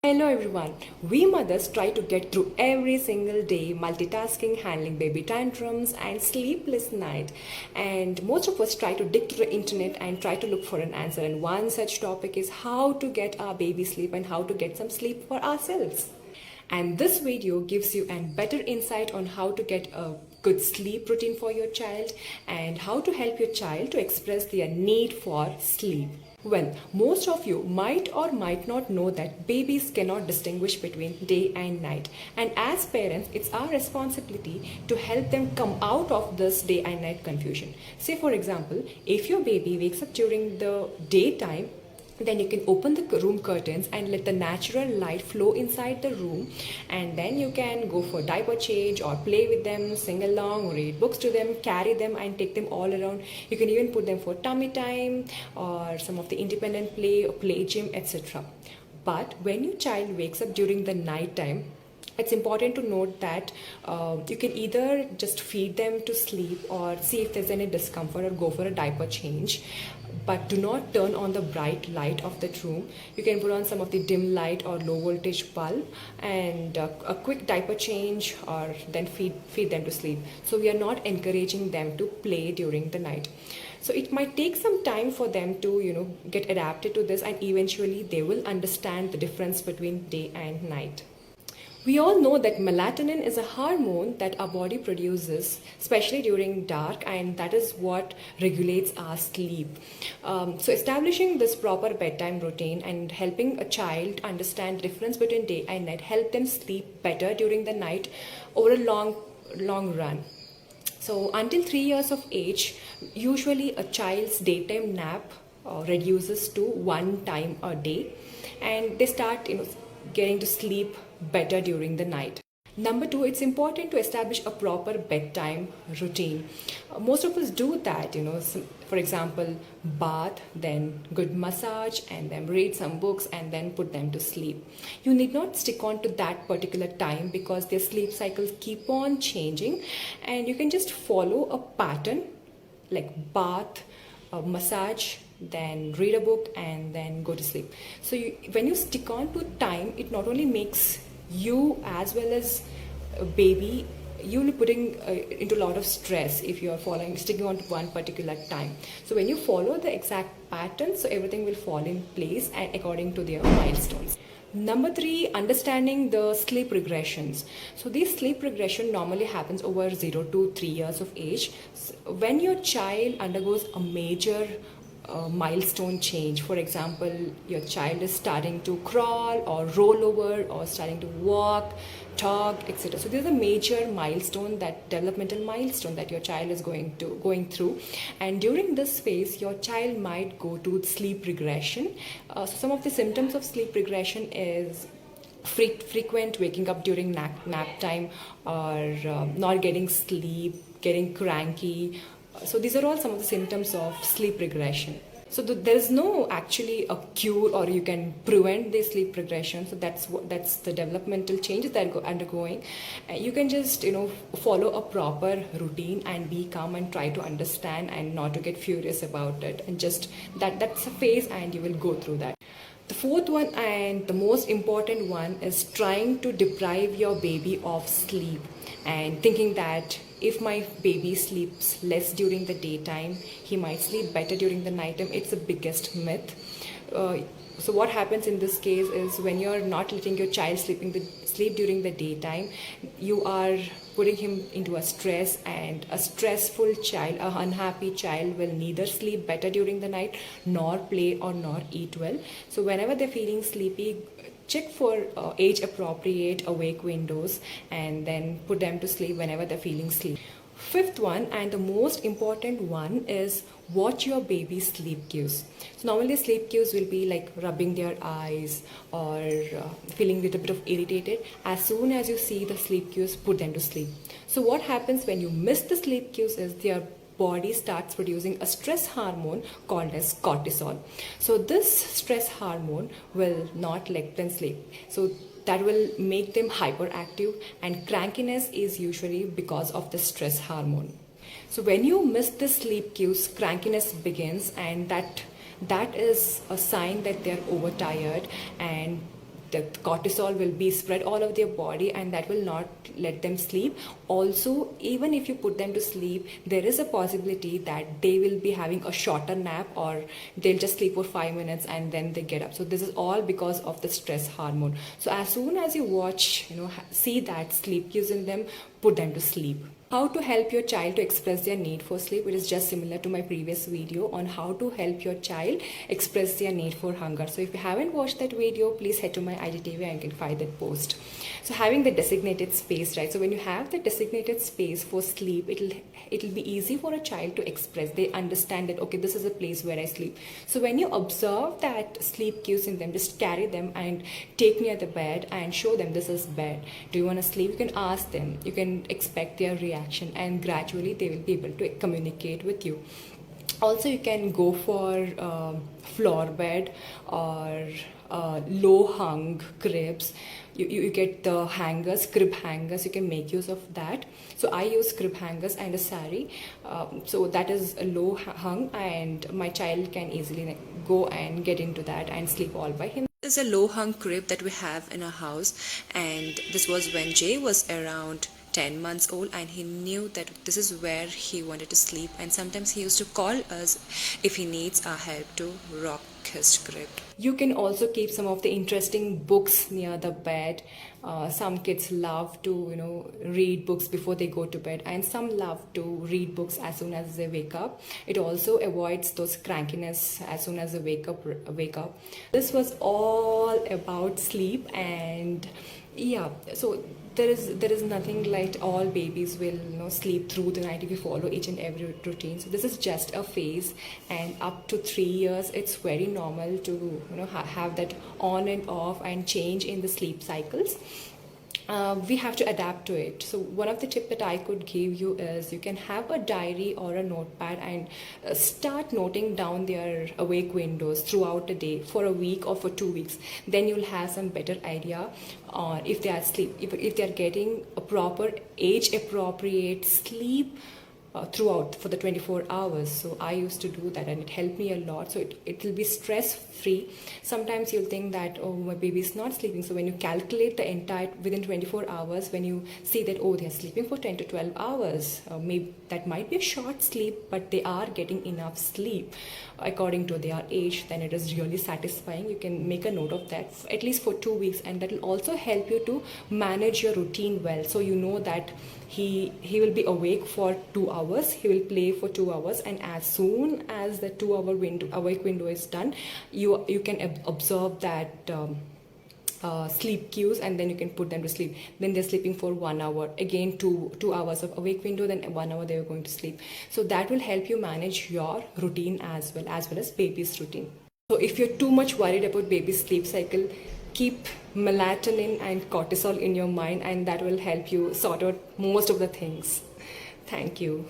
Hello everyone. We mothers try to get through every single day, multitasking, handling baby tantrums, and sleepless night. And most of us try to dig through the internet and try to look for an answer. And one such topic is how to get our baby sleep and how to get some sleep for ourselves. And this video gives you a better insight on how to get a good sleep routine for your child and how to help your child to express their need for sleep. Well, most of you might or might not know that babies cannot distinguish between day and night. And as parents, it's our responsibility to help them come out of this day and night confusion. Say, for example, if your baby wakes up during the daytime, then you can open the room curtains and let the natural light flow inside the room, and then you can go for diaper change or play with them, sing along, read books to them, carry them and take them all around. You can even put them for tummy time or some of the independent play or play gym, etc. But when your child wakes up during the night time, it's important to note that you can either just feed them to sleep or see if there's any discomfort or go for a diaper change, but do not turn on the bright light of that room. You can put on some of the dim light or low voltage bulb and a quick diaper change, or then feed them to sleep. So we are not encouraging them to play during the night. So it might take some time for them to get adapted to this, and eventually they will understand the difference between day and night. We all know that melatonin is a hormone that our body produces, especially during dark, and that is what regulates our sleep. So establishing this proper bedtime routine and helping a child understand the difference between day and night help them sleep better during the night over a long run. So until 3 years of age, usually a child's daytime nap reduces to 1 time a day, and they start getting to sleep better during the night. Number two, it's important to establish a proper bedtime routine. Most of us do that, for example, bath, then good massage, and then read some books, and then put them to sleep. You need not stick on to that particular time because their sleep cycles keep on changing, and you can just follow a pattern like bath, massage, then read a book, and then go to sleep. So when you stick on to time, it not only makes you as well as a baby, you'll be putting into a lot of stress if you're sticking on to one particular time. So when you follow the exact pattern, so everything will fall in place and according to their milestones. Number three, understanding the sleep regressions. So this sleep regression normally happens over 0 to 3 years of age. So when your child undergoes a major milestone change, for example, your child is starting to crawl or roll over or starting to walk, talk, etc. So this is a major milestone, that developmental milestone that your child is going through, and during this phase your child might go to sleep regression. So some of the symptoms of sleep regression is frequent waking up during nap time, or not getting sleep, getting cranky. So these are all some of the symptoms of sleep regression. So there is no actually a cure or you can prevent the sleep regression. So that's the developmental changes that are undergoing. You can just follow a proper routine and be calm and try to understand and not to get furious about it, and just that's a phase and you will go through that. The fourth one and the most important one is trying to deprive your baby of sleep and thinking that if my baby sleeps less during the daytime, he might sleep better during the nighttime. It's the biggest myth. So what happens in this case is when you're not letting your child sleep during the daytime, you are putting him into a stress, and a stressful child, a unhappy child will neither sleep better during the night nor play or nor eat well. So whenever they're feeling sleepy, check for age appropriate awake windows and then put them to sleep whenever they're feeling sleepy. Fifth one and the most important one is watch your baby's sleep cues. So normally sleep cues will be like rubbing their eyes or feeling a little bit of irritated. As soon as you see the sleep cues, put them to sleep. So what happens when you miss the sleep cues is their body starts producing a stress hormone called as cortisol. So this stress hormone will not let them sleep. So that will make them hyperactive, and crankiness is usually because of the stress hormone. So when you miss the sleep cues, crankiness begins, and that is a sign that they're overtired, and the cortisol will be spread all over their body, and that will not let them sleep. Also, even if you put them to sleep, there is a possibility that they will be having a shorter nap, or they'll just sleep for 5 minutes and then they get up. So this is all because of the stress hormone. So as soon as you watch, see that sleep cues in them, put them to sleep. How to help your child to express their need for sleep. It is just similar to my previous video on how to help your child express their need for hunger. So if you haven't watched that video, please head to my IGTV and you can find that post. So having the designated space, right? So when you have the designated space for sleep, it'll be easy for a child to express. They understand that, okay, this is a place where I sleep. So when you observe that sleep cues in them, just carry them and take near the bed and show them this is bed. Do you want to sleep? You can ask them. You can expect their reaction, and gradually they will be able to communicate with you. Also, you can go for floor bed or low hung cribs. You get the hangers, crib hangers. You can make use of that. So I use crib hangers and a sari. So that is a low hung, and my child can easily go and get into that and sleep all by himself. This is a low hung crib that we have in our house, and this was when Jay was around 10 months old, and he knew that this is where he wanted to sleep, and sometimes he used to call us if he needs our help to rock his crib. You can also keep some of the interesting books near the bed. Some kids love to read books before they go to bed, and some love to read books as soon as they wake up. It also avoids those crankiness as soon as they wake up. This was all about sleep, and yeah, so there is nothing like all babies will sleep through the night if you follow each and every routine. So this is just a phase, and up to 3 years it's very normal to have that on and off and change in the sleep cycles. We have to adapt to it. So one of the tips that I could give you is you can have a diary or a notepad and start noting down their awake windows throughout the day for a week or for 2 weeks. Then you'll have some better idea on if they are if they are getting a proper age appropriate sleep throughout for the 24 hours. So I used to do that, and it helped me a lot. So it will be stress free. Sometimes you'll think that, oh, my baby is not sleeping. So when you calculate the entire within 24 hours, when you see that, oh, they're sleeping for 10 to 12 hours, maybe that might be a short sleep, but they are getting enough sleep according to their age, then it is really satisfying. You can make a note of that at least for 2 weeks, and that will also help you to manage your routine well. So you know that he will be awake for 2 hours, he will play for 2 hours, and as soon as the 2 hour awake window is done, you can observe that sleep cues, and then you can put them to sleep. Then they're sleeping for 1 hour, again 2 hours of awake window, then 1 hour they are going to sleep. So that will help you manage your routine as well as baby's routine. So if you're too much worried about baby's sleep cycle, keep melatonin and cortisol in your mind, and that will help you sort out most of the things. Thank you.